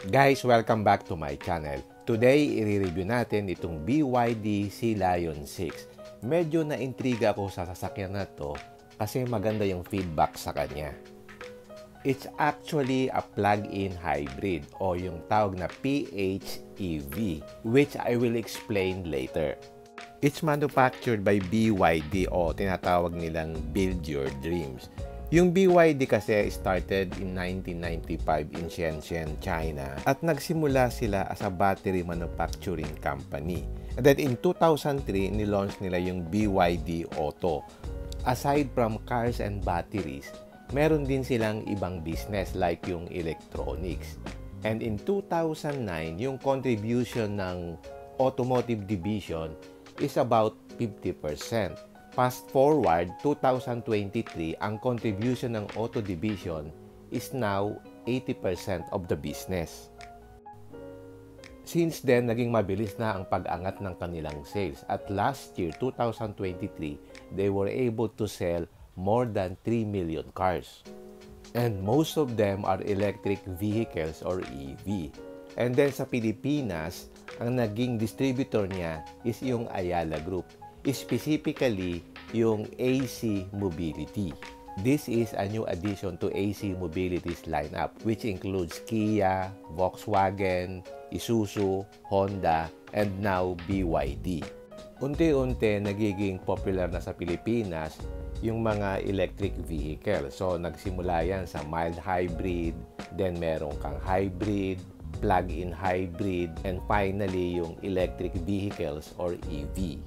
Guys, welcome back to my channel. Today, i-review natin itong BYD Sea Lion 6. Medyo na-intriga ako sa sasakyan na to kasi maganda yung feedback sa kanya. It's actually a plug-in hybrid o yung tawag na PHEV, which I will explain later. It's manufactured by BYD o tinatawag nilang Build Your Dreams. Yung BYD kasi started in 1995 in Shenzhen, China at nagsimula sila as a battery manufacturing company. And then in 2003, nilaunch nila yung BYD Auto. Aside from cars and batteries, meron din silang ibang business like yung electronics. And in 2009, yung contribution ng automotive division is about 50%. Fast forward, 2023, ang contribution ng auto division is now 80% of the business. Since then, naging mabilis na ang pag-angat ng kanilang sales. At last year, 2023, they were able to sell more than 3 million cars. And most of them are electric vehicles or EV. And then sa Pilipinas, ang naging distributor niya is yung Ayala Group. Specifically, yung AC Mobility. This is a new addition to AC Mobility's lineup, which includes Kia, Volkswagen, Isuzu, Honda, and now BYD. Unti-unti nagiging popular na sa Pilipinas yung mga electric vehicle. So, nagsimula yan sa mild hybrid, then meron kang hybrid, plug-in hybrid, and finally yung electric vehicles or EV.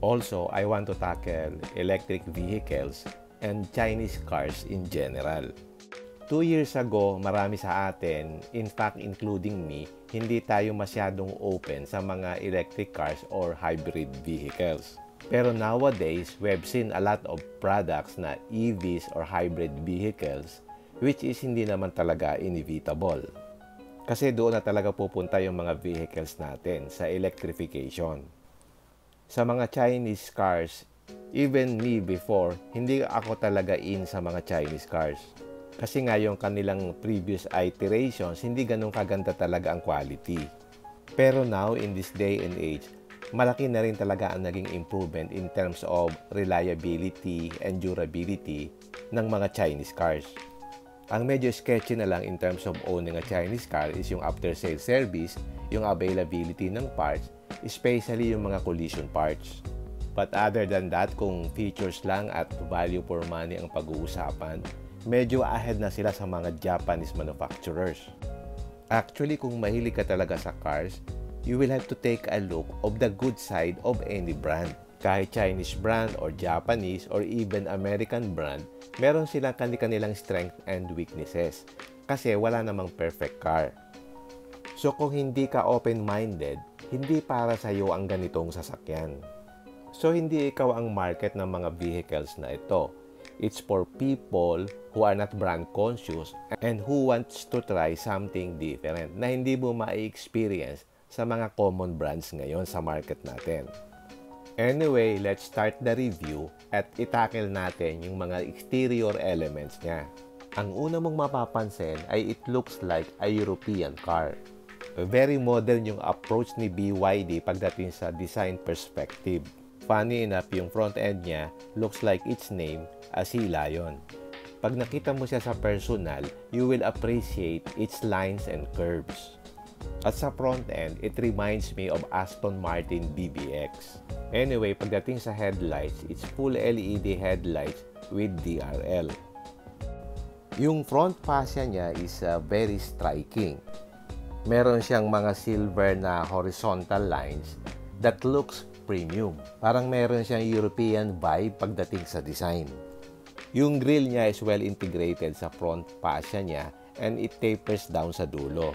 Also, I want to tackle electric vehicles and Chinese cars in general. 2 years ago, marami sa atin, in fact including me, hindi tayo masyadong open sa mga electric cars or hybrid vehicles. Pero nowadays, we've seen a lot of products na EVs or hybrid vehicles which is hindi naman talaga inevitable. Kasi doon na talaga pupunta yung mga vehicles natin sa electrification. Sa mga Chinese cars, even me before, hindi ako talaga in sa mga Chinese cars. Kasi nga yung kanilang previous iterations, hindi ganun kaganda talaga ang quality. Pero now, in this day and age, malaki na rin talaga ang naging improvement in terms of reliability and durability ng mga Chinese cars. Ang medyo sketchy na lang in terms of owning a Chinese car is yung after-sale service, yung availability ng parts, especially yung mga collision parts. But other than that, kung features lang at value for money ang pag-uusapan, medyo ahead na sila sa mga Japanese manufacturers. Actually, kung mahilig ka talaga sa cars, you will have to take a look of the good side of any brand. Kahit Chinese brand or Japanese or even American brand, meron silang kanilang strength and weaknesses. Kasi wala namang perfect car. So kung hindi ka open-minded, hindi para sa iyo ang ganitong sasakyan. So hindi ikaw ang market ng mga vehicles na ito. It's for people who are not brand conscious and who wants to try something different na hindi mo ma-experience sa mga common brands ngayon sa market natin. Anyway, let's start the review at itackle natin yung mga exterior elements niya. Ang una mong mapapansin ay it looks like a European car. Very modern yung approach ni BYD pagdating sa design perspective. Funny enough, yung front end niya looks like its name, a sea lion. Pag nakita mo siya sa personal, you will appreciate its lines and curves. At sa front end, it reminds me of Aston Martin DBX. Anyway, pagdating sa headlights, it's full LED headlights with DRL. Yung front fascia niya is very striking. Meron siyang mga silver na horizontal lines that looks premium. Parang meron siyang European vibe pagdating sa design. Yung grille niya is well integrated sa front fascia niya and it tapers down sa dulo.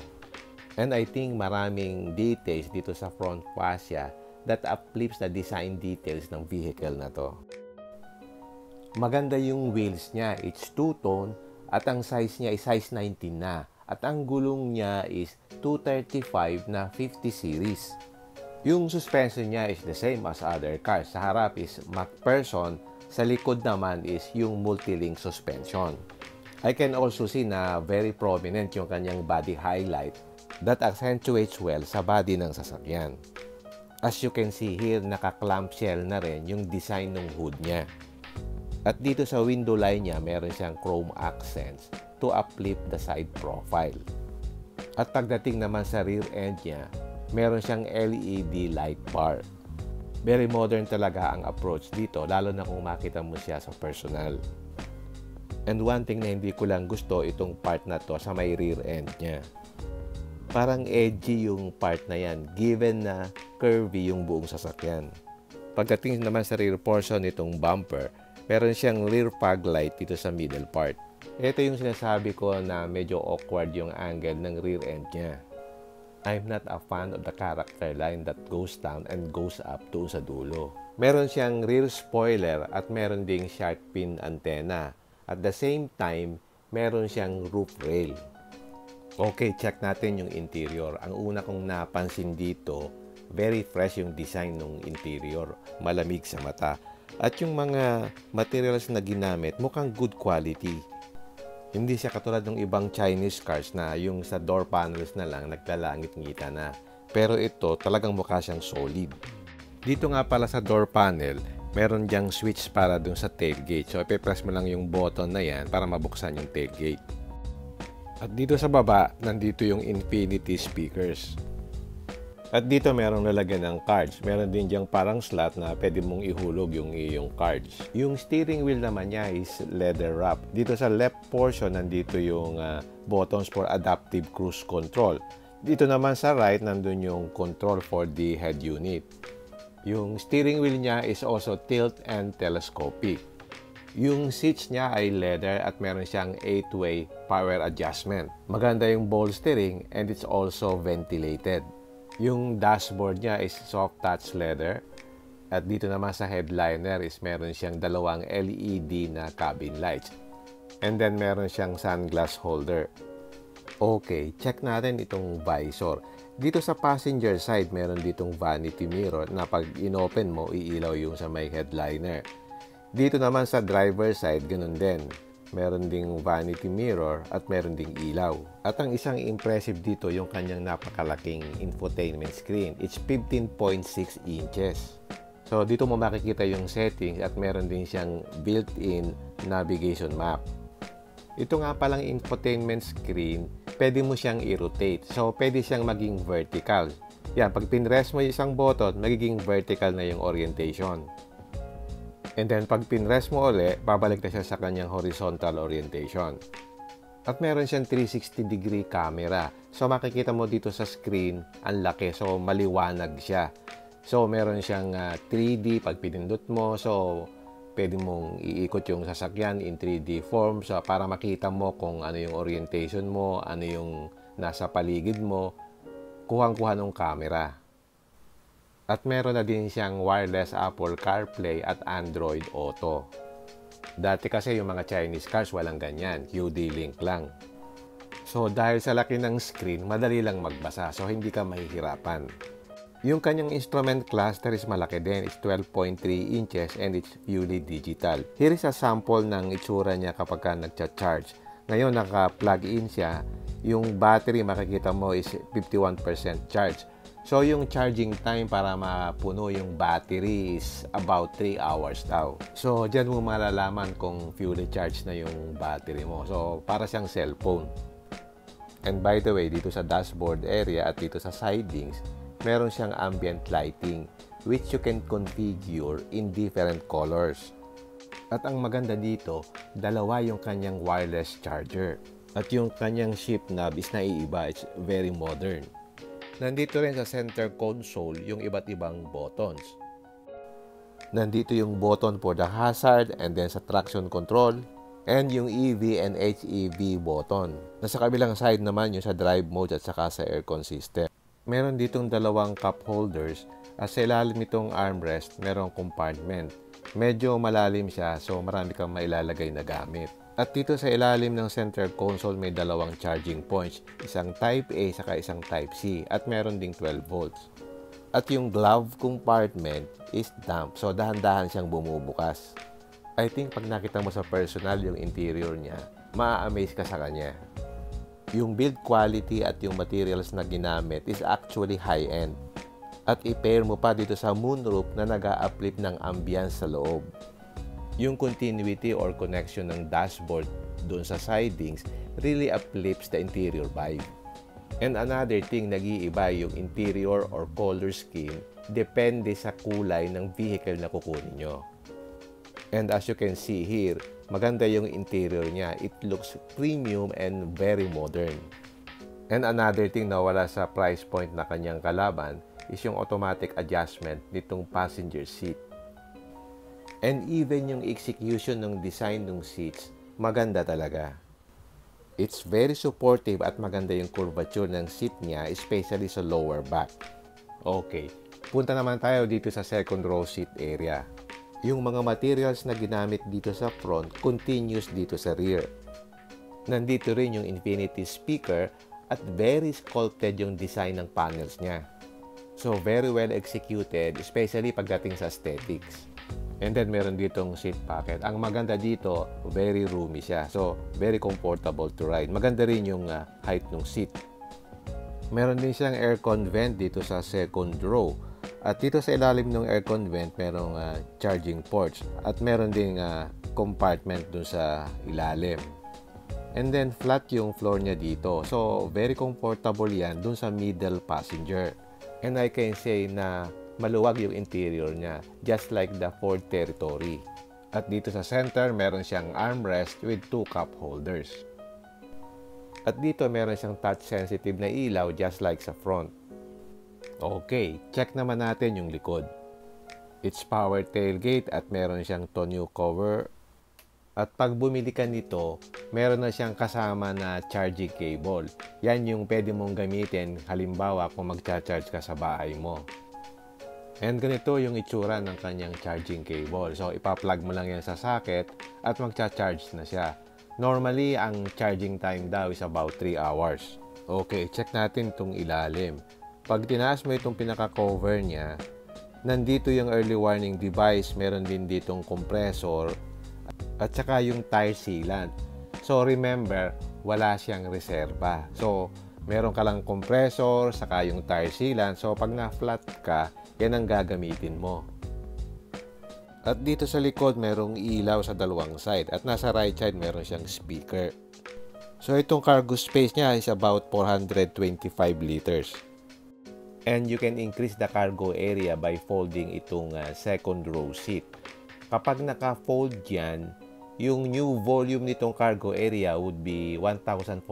And I think maraming details dito sa front fascia that uplifts the design details ng vehicle na to. Maganda yung wheels niya. It's two-tone at ang size niya is size 19 na. At ang gulong niya is 235 na 50 series. Yung suspension niya is the same as other cars. Sa harap is MacPherson, sa likod naman is yung multi-link suspension. I can also see na very prominent yung kanyang body highlight that accentuates well sa body ng sasakyan. As you can see here, naka-clamshell na rin yung design ng hood niya. At dito sa window line niya, meron siyang chrome accents to uplift the side profile. At pagdating naman sa rear end niya, meron siyang LED light bar. Very modern talaga ang approach dito, lalo na kung makita mo siya sa personal. And one thing na hindi ko lang gusto itong part na to sa may rear end niya. Parang edgy yung part na yan, given na curvy yung buong sasakyan. Pagdating naman sa rear portion nitong bumper, meron siyang rear fog light dito sa middle part. Ito yung sinasabi ko na medyo awkward yung angle ng rear end niya. I'm not a fan of the character line that goes down and goes up doon sa dulo. Meron siyang rear spoiler at meron ding shark fin antenna. At the same time, meron siyang roof rail. Okay, check natin yung interior. Ang una kong napansin dito, very fresh yung design ng interior. Malamig sa mata. At yung mga materials na ginamit, mukhang good quality. Hindi siya katulad ng ibang Chinese cars na yung sa door panels na lang naglalangit-ngita na. Pero ito, talagang mukha siyang solid. Dito nga pala sa door panel, meron diyang switch para dun sa tailgate. So, ipipress mo lang yung button na yan para mabuksan yung tailgate. At dito sa baba, nandito yung infinity speakers. At dito merong lalagyan ng cards. Meron din diyang parang slot na pwede mong ihulog yung iyong cards. Yung steering wheel naman niya is leather wrap. Dito sa left portion, nandito yung buttons for adaptive cruise control. Dito naman sa right, nandun yung control for the head unit. Yung steering wheel niya is also tilt and telescopic. Yung seats niya ay leather at meron siyang 8-way power adjustment. Maganda yung bolstering and it's also ventilated. Yung dashboard niya is soft touch leather. At dito naman sa headliner is meron siyang dalawang LED na cabin lights. And then meron siyang sunglass holder. Okay, check natin itong visor. Dito sa passenger side, meron ditong vanity mirror na pag inopen mo, iilaw yung sa may headliner. Dito naman sa driver side, ganun din. Meron ding vanity mirror at meron ding ilaw. At ang isang impressive dito, yung kanyang napakalaking infotainment screen. It's 15.6 inches. So, dito mo makikita yung settings at meron din siyang built-in navigation map. Ito nga palang infotainment screen, pwede mo siyang i-rotate. So, pwede siyang maging vertical. Yan, pag pinrest mo yung isang button, magiging vertical na yung orientation. And then, pag pinrest mo ulit, babalik na siya sa kanyang horizontal orientation. At meron siyang 360-degree camera. So, makikita mo dito sa screen, ang laki. So, maliwanag siya. So, meron siyang 3D pag pinindot mo. So, pwede mong iikot yung sasakyan in 3D form so, para makita mo kung ano yung orientation mo, ano yung nasa paligid mo, kuhang-kuha ng camera. At meron na din siyang wireless Apple CarPlay at Android Auto. Dati kasi yung mga Chinese cars walang ganyan, QD-Link lang. So dahil sa laki ng screen, madali lang magbasa so hindi ka mahihirapan. Yung kanyang instrument cluster is malaki din. It's 12.3 inches and it's purely digital. Here is a sample ng itsura niya kapag ka nagcha-charge. Ngayon, naka-plug in siya. Yung battery, makikita mo, is 51% charge. So, yung charging time para mapuno yung battery is about 3 hours daw. So, dyan mo malalaman kung fully charged na yung battery mo. So, para siyang cellphone. And by the way, dito sa dashboard area at dito sa sidings, meron siyang ambient lighting which you can configure in different colors. At ang maganda dito, dalawa yung kanyang wireless charger. At yung kanyang shift knob is naiiba. It's very modern. Nandito rin sa center console yung iba't ibang buttons. Nandito yung button for the hazard and then sa traction control and yung EV and HEV button. Nasa kabilang side naman yung sa drive mode at saka sa aircon system. Meron ditong dalawang cup holders at sa ilalim nitong armrest, merong compartment. Medyo malalim siya so marami kang mailalagay na gamit. At dito sa ilalim ng center console may dalawang charging points, isang Type A saka isang Type C at meron ding 12 volts. At yung glove compartment is damp so dahan-dahan siyang bumubukas. I think pag nakita mo sa personal yung interior niya, ma-amaze ka sa kanya. Yung build quality at yung materials na ginamit is actually high-end. At i-pair mo pa dito sa moonroof na nag-a-uplift ng ambience sa loob. Yung continuity or connection ng dashboard doon sa sidings really uplifts the interior vibe. And another thing, nag-iiba yung interior or color scheme depende sa kulay ng vehicle na kukunin nyo. And as you can see here, maganda yung interior niya. It looks premium and very modern. And another thing na wala sa price point na kanyang kalaban is yung automatic adjustment nitong passenger seat. And even yung execution ng design ng seats, maganda talaga. It's very supportive at maganda yung curvature ng seat niya, especially sa lower back. Okay, punta naman tayo dito sa second row seat area. Yung mga materials na ginamit dito sa front, continuous dito sa rear. Nandito rin yung infinity speaker at very sculpted yung design ng panels niya. So, very well executed, especially pagdating sa aesthetics. And then, meron ditong seat pocket. Ang maganda dito, very roomy siya. So, very comfortable to ride. Maganda rin yung height ng seat. Meron din siyang aircon vent dito sa second row. At dito sa ilalim ng aircon vent, merong charging ports. At meron ding compartment dun sa ilalim. And then, flat yung floor niya dito. So, very comfortable yan dun sa middle passenger. And I can say na maluwag yung interior niya, just like the Ford Territory. At dito sa center, meron siyang armrest with 2 cup holders. At dito, meron siyang touch-sensitive na ilaw, just like sa front. Okay, check naman natin yung likod. It's power tailgate at meron siyang tonneau cover. At pag bumili ka nito, meron na siyang kasama na charging cable. Yan yung pwede mong gamitin, halimbawa kung magcha-charge ka sa bahay mo. And ganito yung itsura ng kanyang charging cable. So, ipa-plug mo lang yan sa socket at magcha-charge na siya. Normally, ang charging time daw is about 3 hours. Okay, check natin itong ilalim. Pag tinaas mo itong pinaka-cover niya, nandito yung early warning device, meron din ditong compressor, at saka yung tire sealant. So, remember, wala siyang reserba. So, meron ka lang compressor, saka yung tire sealant. So, pag na-flat ka, yan ang gagamitin mo. At dito sa likod, merong ilaw sa dalawang side. At nasa right side, meron siyang speaker. So, itong cargo space niya is about 425 liters. And you can increase the cargo area by folding itong second row seat. Kapag naka-fold yan, yung new volume nitong cargo area would be 1,440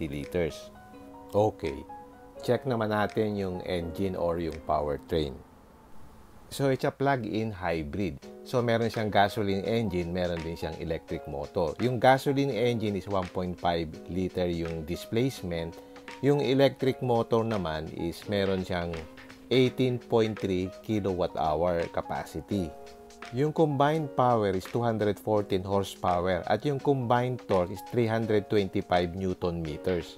liters. Okay, check naman natin yung engine or yung powertrain. So, it's a plug-in hybrid. So, meron siyang gasoline engine, meron din siyang electric motor. Yung gasoline engine is 1.5 liter yung displacement. Yung electric motor naman is meron siyang 18.3 kWh capacity. Yung combined power is 214 horsepower at yung combined torque is 325 Newton meters.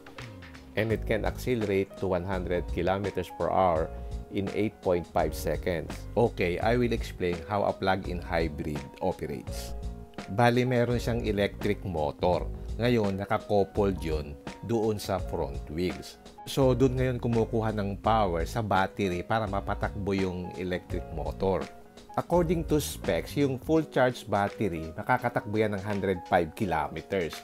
And it can accelerate to 100 kilometers per hour in 8.5 seconds. Okay, I will explain how a plug-in hybrid operates. Bali, meron siyang electric motor. Ngayon, nakakoupled yun doon sa front wheels. So, doon ngayon kumukuha ng power sa battery para mapatakbo yung electric motor. According to specs, yung full charge battery, makakatakbo yan ng 105 kilometers.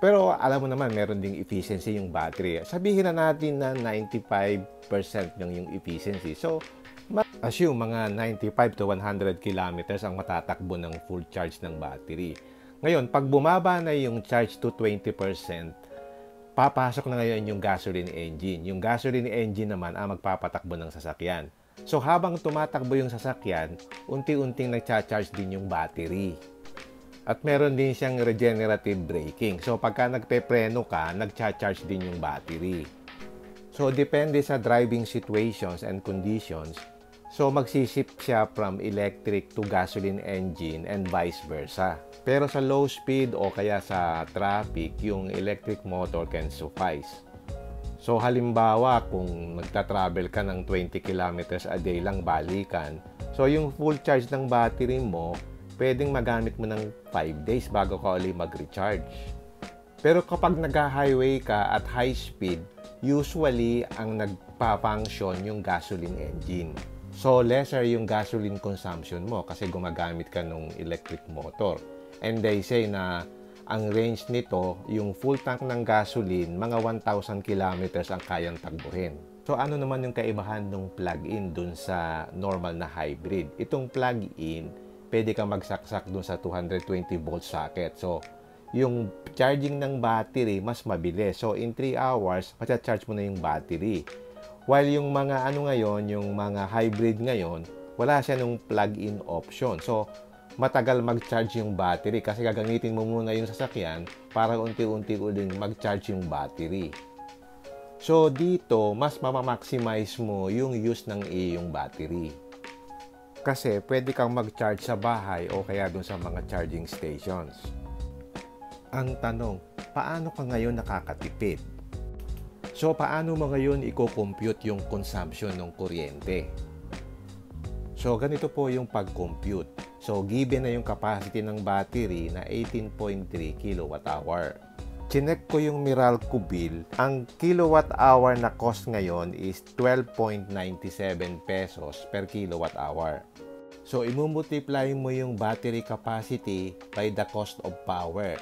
Pero alam mo naman, meron ding efficiency yung battery. Sabihin na natin na 95% lang yung efficiency. So, assume mga 95 to 100 kilometers ang matatakbo ng full charge ng battery. Ngayon, pag bumaba na yung charge to 20%, papasok na ngayon yung gasoline engine. Yung gasoline engine naman ang magpapatakbo ng sasakyan. So, habang tumatakbo yung sasakyan, unti-unting nagcha-charge din yung battery. At meron din siyang regenerative braking. So, pagka nagpe-preno ka, nagcha-charge din yung battery. So, depende sa driving situations and conditions. So, magsishift siya from electric to gasoline engine and vice versa. Pero sa low speed o kaya sa traffic, yung electric motor can suffice. So, halimbawa, kung nagta-travel ka ng 20 kilometers a day lang balikan, so yung full charge ng battery mo, pwedeng magamit mo ng 5 days bago ka ulit mag-recharge. Pero kapag nag-highway ka at high speed, usually ang nagpa-function yung gasoline engine. So, lesser yung gasoline consumption mo kasi gumagamit ka ng electric motor. And they say na ang range nito, yung full tank ng gasoline, mga 1,000 kilometers ang kayang takbuhin. So, ano naman yung kaibahan ng plug-in dun sa normal na hybrid? Itong plug-in, pwede kang magsaksak dun sa 220 volt socket. So, yung charging ng battery, mas mabilis. So, in 3 hours, matcha-charge mo na yung battery. While yung mga yung mga hybrid ngayon, wala siya nung plug-in option. So, matagal mag-charge yung battery kasi gagamitin mo muna yung sasakyan para unti-unti uling mag-charge yung battery. So, dito, mas mamamaximize mo yung use ng iyong battery. Kasi, pwede kang mag-charge sa bahay o kaya dun sa mga charging stations. Ang tanong, paano ka ngayon nakakatipid? So, paano mo ngayon i-compute yung consumption ng kuryente? So, ganito po yung pag-compute. So, given na yung capacity ng battery na 18.3 kWh. Chinek ko yung Meralco bill. Ang kilowatt-hour na cost ngayon is 12.97 pesos per kilowatt-hour. So, imumultiply mo yung battery capacity by the cost of power.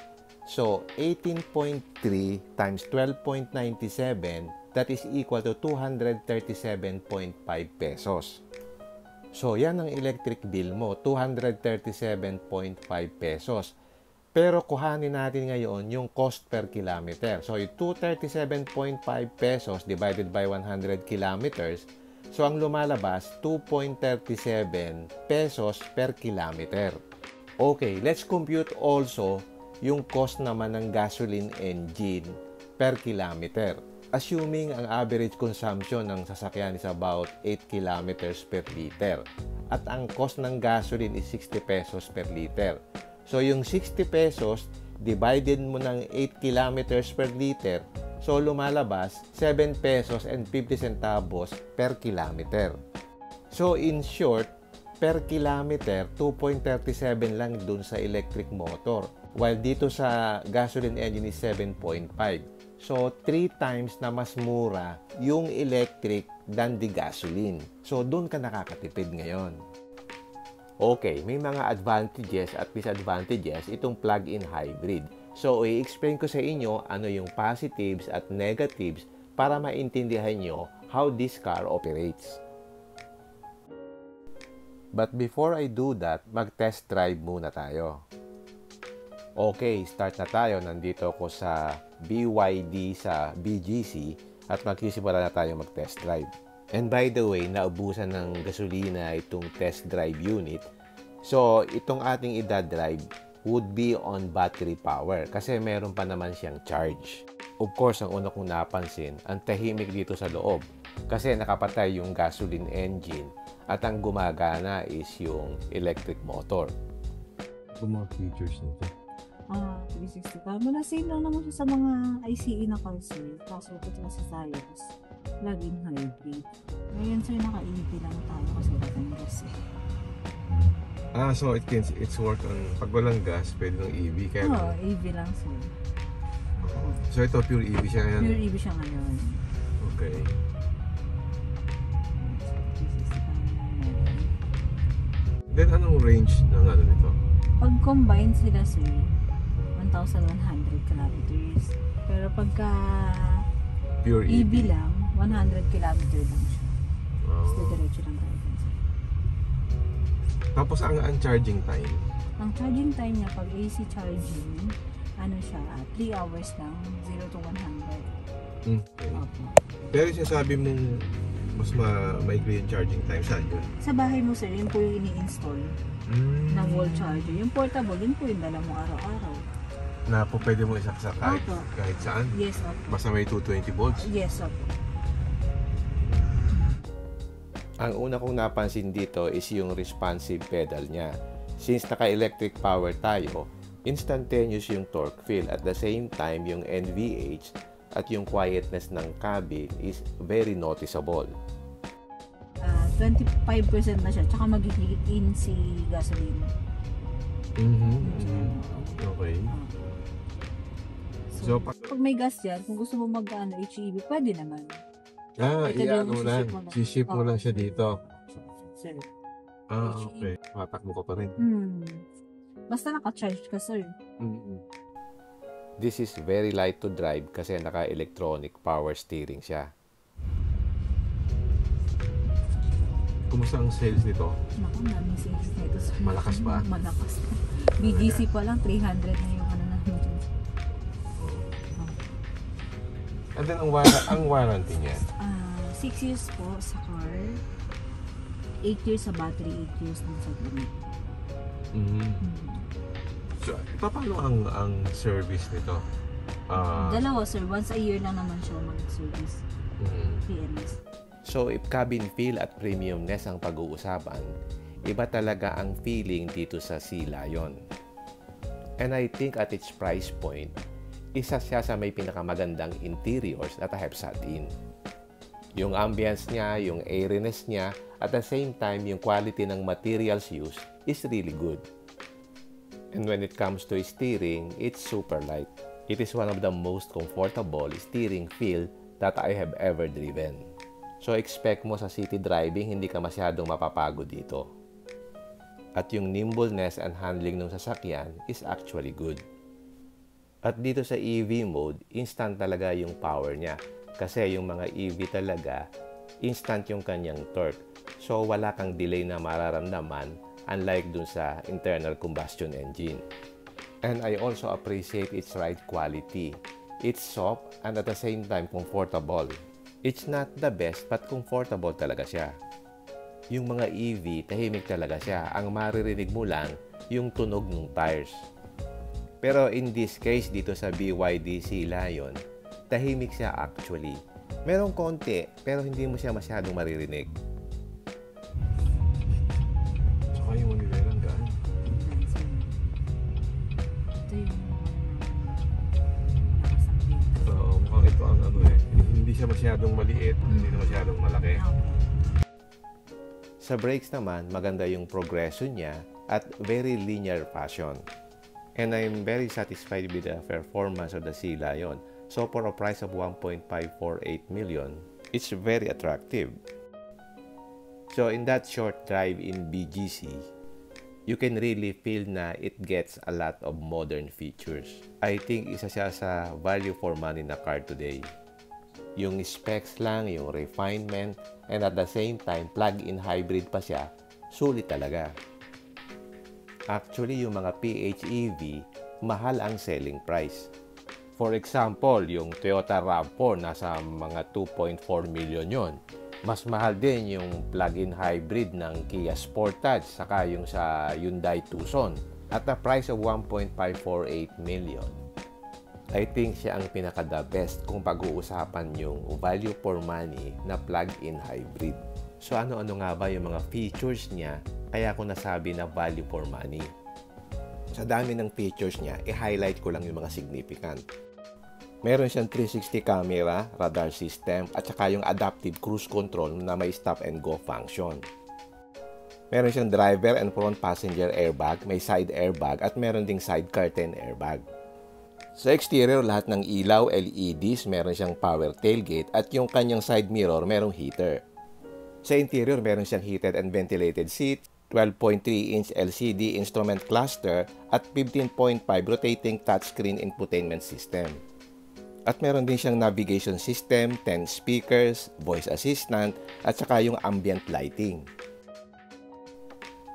So, 18.3 times 12.97, that is equal to 237.5 pesos. So, yan ang electric bill mo, 237.5 pesos. Pero kuhanin natin ngayon yung cost per kilometer. So, yung 237.5 pesos divided by 100 kilometers, so ang lumalabas, 2.37 pesos per kilometer. Okay, let's compute also yung cost naman ng gasoline engine per kilometer. Assuming ang average consumption ng sasakyan is about 8 kilometers per liter. At ang cost ng gasoline is 60 pesos per liter. So, yung 60 pesos, divided mo ng 8 kilometers per liter, so lumalabas 7 pesos and 50 centavos per kilometer. So, in short, per kilometer, 2.37 lang dun sa electric motor. While dito sa gasoline engine is 7.5. So, 3 times na mas mura yung electric than the gasoline. So, dun ka nakakatipid ngayon. Okay, may mga advantages at disadvantages itong plug-in hybrid. So, i-explain ko sa inyo ano yung positives at negatives para maintindihan nyo how this car operates. But before I do that, mag-test drive muna tayo. Okay, start na tayo. Nandito ako sa BYD sa BGC at magsisimula na tayo mag-test drive. And by the way, naubusan ng gasolina itong test drive unit. So, itong ating idadrive would be on battery power kasi meron pa naman siyang charge. Of course, ang una kong napansin, ang tahimik dito sa loob kasi nakapatay yung gasoline engine at ang gumagana is yung electric motor. Mga features nito. 360 ka. Same lang naman siya sa mga ICE na cars eh. Kaso ito sa Science, plug-in hybrid. Ngayon sir, naka-EV lang tayo kasi walang gas eh. So it's work on, pag walang gas, pwede ng EV. Kaya EV lang sir. So ito pure EV siya ngayon? Pure EV siya ngayon. Okay. 360 ka ngayon. Then anong range ng ano nito? Pag combine sila sir, 1,100 kilometers. Pero pagka Pure EV lang, 100 kilometers lang siya. Basta diretso lang tayo. Tapos ang charging time? Ang charging time niya, pag AC charging, ano siya, 3 hours lang, 0 to 100. Okay. Opo. Pero sinasabi mong mas maikli yung charging time, saan yun? Sa bahay mo sir, yun po yung ini-install na wall charger. Yung portable, yun po yung dala mo araw-araw. Na po pwede mo isaksak kahit saan? Yes, opo. Basta may 220 volts? Yes, opo. Ang una kong napansin dito is yung responsive pedal niya. Since naka-electric power tayo, instantaneous yung torque feel. At the same time, yung NVH at yung quietness ng cabin is very noticeable. 25% na siya, tsaka magiging si gasoline. Okay. So, So, pag may gas yan, kung gusto mo HEV, pwede naman. Ito iano yung lang. Siship mo lang siya Oo, dito. sir. Okay. Matakbo ka pa rin. Basta naka-charge ka, sir. This is very light to drive kasi naka-electronic power steering siya. Kumusta ang sales nito? Naku, maraming sales nito, sir. Malakas ba? Malakas. BGC pa lang, 300 na yung ano natin. And then, ang warranty niya? 6 years po sa car. 8 years sa battery, 8 years din sa gamit. So, paano ang service nito? Dalawa, sir. Once a year lang naman siya mag-service. PMS. So if cabin feel at premiumness ang pag-uusapan, iba talaga ang feeling dito sa Sea Lion. And I think at its price point, isa siya sa may pinakamagandang interiors that I have sat in. Yung ambience niya, yung airiness niya, at the same time, yung quality ng materials used is really good. And when it comes to steering, it's super light. It is one of the most comfortable steering feel that I have ever driven. So expect mo sa city driving, hindi ka masyadong mapapagod dito. At yung nimbleness and handling ng sasakyan is actually good. At dito sa EV mode, instant talaga yung power niya. Kasi yung mga EV talaga, instant yung kanyang torque. So wala kang delay na mararamdaman unlike dun sa internal combustion engine. And I also appreciate its ride quality. It's soft and at the same time comfortable. It's not the best but comfortable talaga siya. Yung mga EV, tahimik talaga siya. Ang maririnig mo lang, yung tunog ng tires. Pero in this case, dito sa BYD Sea Lion, tahimik siya actually. Merong konti, pero hindi mo siya masyadong maririnig. Saka yung manilelang gaan. Ito yung So, mukhang ito ang hindi siya masyadong maliit, hindi na masyadong malaki. Sa brakes naman, maganda yung progression niya at very linear fashion. And I'm very satisfied with the performance of the Sea Lion. So for a price of 1.548 million, it's very attractive. So in that short drive in BGC, you can really feel na it gets a lot of modern features. I think isa siya sa value for money na car today. Yung specs lang, yung refinement, and at the same time, plug-in hybrid pa siya, sulit talaga. Actually, yung mga PHEV, mahal ang selling price. For example, yung Toyota RAV4, nasa mga 2.4 million yon. Mas mahal din yung plug-in hybrid ng Kia Sportage, saka yung sa Hyundai Tucson, at a price of 1.548 million. I think siya ang pinaka-the best kung pag-uusapan yung value for money na plug-in hybrid. So ano-ano nga ba yung mga features niya kaya ako nasabi na value for money? Sa dami ng features niya, i-highlight ko lang yung mga significant. Meron siyang 360 camera, radar system, at saka yung adaptive cruise control na may stop and go function. Meron siyang driver and front passenger airbag, may side airbag, at meron ding side curtain airbag. Sa exterior, lahat ng ilaw, LEDs, meron siyang power tailgate at yung kanyang side mirror merong heater. Sa interior, meron siyang heated and ventilated seat, 12.3-inch LCD instrument cluster at 15.5 rotating touchscreen infotainment system. At meron din siyang navigation system, 10 speakers, voice assistant at saka yung ambient lighting.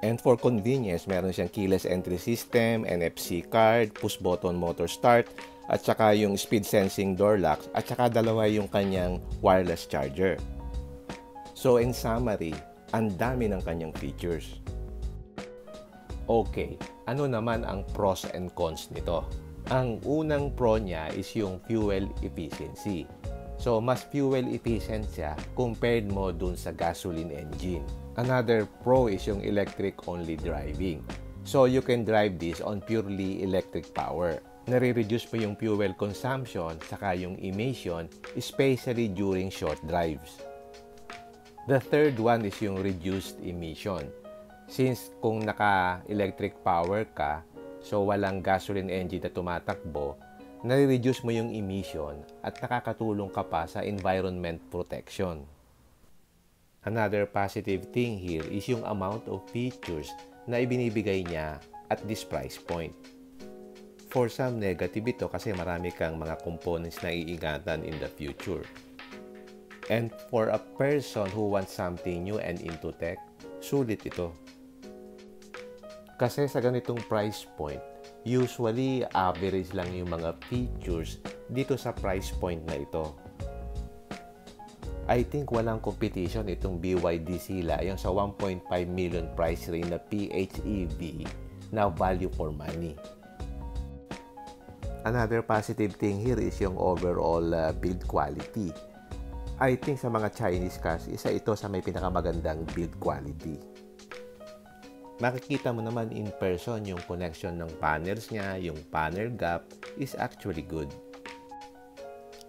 And for convenience, meron siyang keyless entry system, NFC card, push button motor start, at saka yung speed sensing door locks, at saka dalawa yung kanyang wireless charger. So in summary, ang dami ng kanyang features. Okay, ano naman ang pros and cons nito? Ang unang pro niya is yung fuel efficiency. So mas fuel efficient siya compared mo dun sa gasoline engine. Another pro is yung electric-only driving. So, you can drive this on purely electric power. Nare-reduce mo yung fuel consumption saka yung emission, especially during short drives. The third one is yung reduced emission. Since kung naka-electric power ka, so walang gasoline engine na tumatakbo, nare-reduce mo yung emission at nakakatulong ka pa sa environment protection. Another positive thing here is yung amount of features na ibinibigay niya at this price point. For some, negative ito kasi marami kang mga components na iingatan in the future. And for a person who wants something new and into tech, sulit ito. Kasi sa ganitong price point, usually average lang yung mga features dito sa price point na ito. I think walang competition itong BYD Sila, yung sa 1.5 million price range na PHEV na value for money. Another positive thing here is yung overall build quality. I think sa mga Chinese cars, isa ito sa may pinakamagandang build quality. Makikita mo naman in person yung connection ng panels niya, yung panel gap is actually good.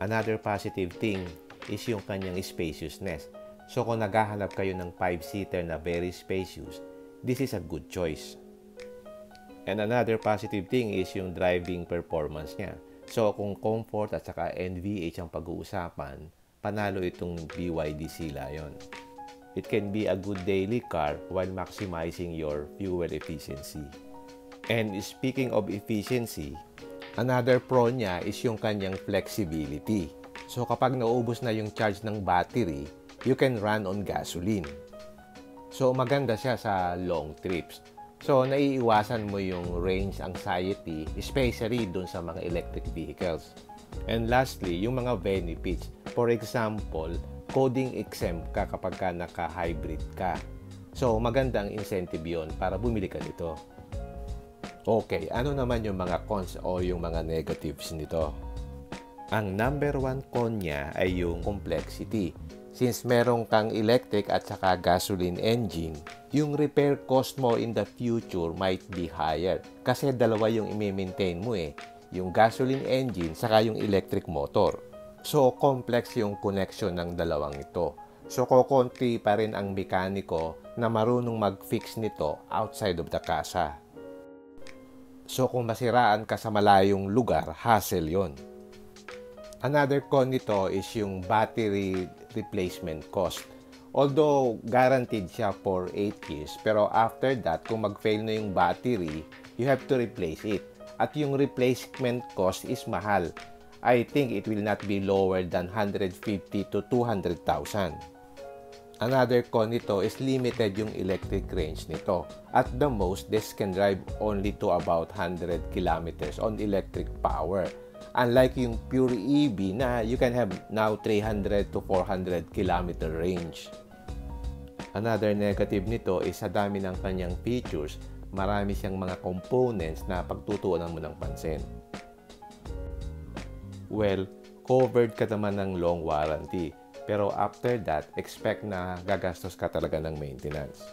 Another positive thing is yung kanyang spaciousness. So kung naghahanap kayo ng 5-seater na very spacious, this is a good choice. And another positive thing is yung driving performance niya. So kung comfort at saka NVH ang pag-uusapan, panalo itong BYD Sila yon. It can be a good daily car while maximizing your fuel efficiency. And speaking of efficiency, another pro niya is yung kanyang flexibility. So kapag naubos na yung charge ng battery, you can run on gasoline. So maganda siya sa long trips. So naiiwasan mo yung range anxiety, especially dun sa mga electric vehicles. And lastly, yung mga benefits. For example, coding exempt ka kapag ka naka-hybrid ka. So, magandang incentive yon para bumili ka nito. Okay, ano naman yung mga cons o yung mga negatives nito? Ang number one con niya ay yung complexity. Since merong kang electric at saka gasoline engine, yung repair cost mo in the future might be higher. Kasi dalawa yung i-maintain mo yung gasoline engine saka yung electric motor. So, complex yung connection ng dalawang ito. So, kokonti pa rin ang mekaniko na marunong mag-fix nito outside of the casa. So, kung masiraan ka sa malayong lugar, hassle yon. Another con nito is yung battery replacement cost. Although, guaranteed siya for 8 years, pero after that, kung mag-fail na yung battery, you have to replace it. At yung replacement cost is mahal. I think it will not be lower than 150 to 200,000. Another con nito is limited yung electric range nito. At the most, this can drive only to about 100 kilometers on electric power. Unlike yung pure EV na you can have now 300 to 400 kilometer range. Another negative nito is sa dami ng kanyang features, marami siyang mga components na pagtutuunan mo ng pansin. Well, covered ka naman ng long warranty. Pero after that, expect na gagastos ka talaga ng maintenance.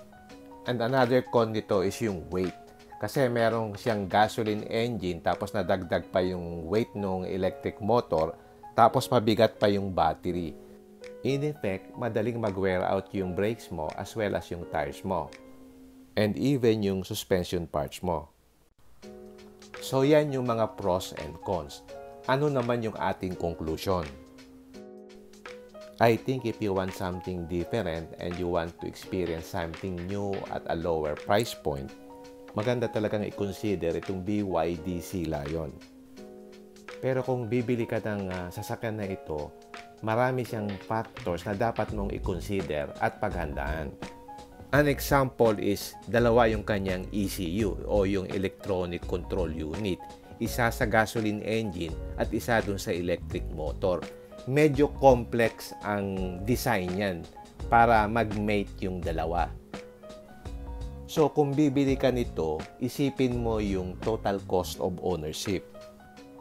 And another con nito is yung weight. Kasi merong siyang gasoline engine tapos nadagdag pa yung weight ng electric motor tapos mabigat pa yung battery. In effect, madaling mag-wear out yung brakes mo as well as yung tires mo. And even yung suspension parts mo. So yan yung mga pros and cons. Ano naman yung ating conclusion? I think if you want something different and you want to experience something new at a lower price point, maganda talagang i-consider itong BYD Sila yon. Pero kung bibili ka ng sasakyan na ito, marami siyang factors na dapat mong i-consider at paghandaan. An example is dalawa yung kanyang ECU o yung electronic control unit. Isa sa gasoline engine at isa dun sa electric motor. Medyo complex ang design yan para mag-mate yung dalawa. So kung bibili ka nito, isipin mo yung total cost of ownership.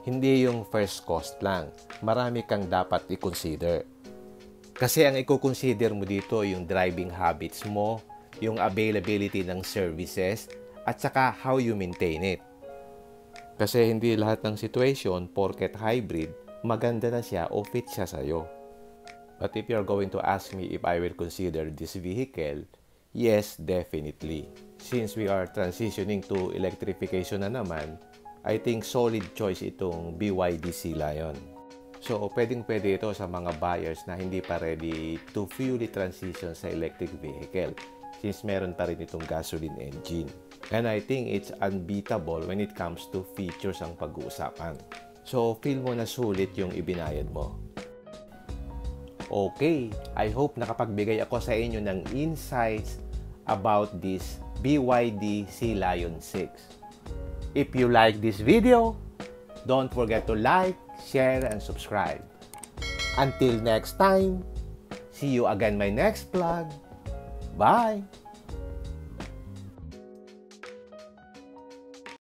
Hindi yung first cost lang. Marami kang dapat i-consider. Kasi ang i-consider mo dito yung driving habits mo, yung availability ng services, at saka how you maintain it. Kasi hindi lahat ng situation, porket hybrid, maganda na siya o fit siya sa'yo. But if you're going to ask me if I will consider this vehicle, yes, definitely. Since we are transitioning to electrification na naman, I think solid choice itong BYD Sea Lion. So, pwedeng-pwede ito sa mga buyers na hindi pa ready to fully transition sa electric vehicle since meron pa rin itong gasoline engine. And I think it's unbeatable when it comes to features ang pag-uusapan. So, feel mo na sulit yung ibinayad mo. Okay, I hope nakapagbigay ako sa inyo ng insights about this BYD Sea Lion 6. If you like this video, don't forget to like, share, and subscribe. Until next time, see you again my next vlog. Bye!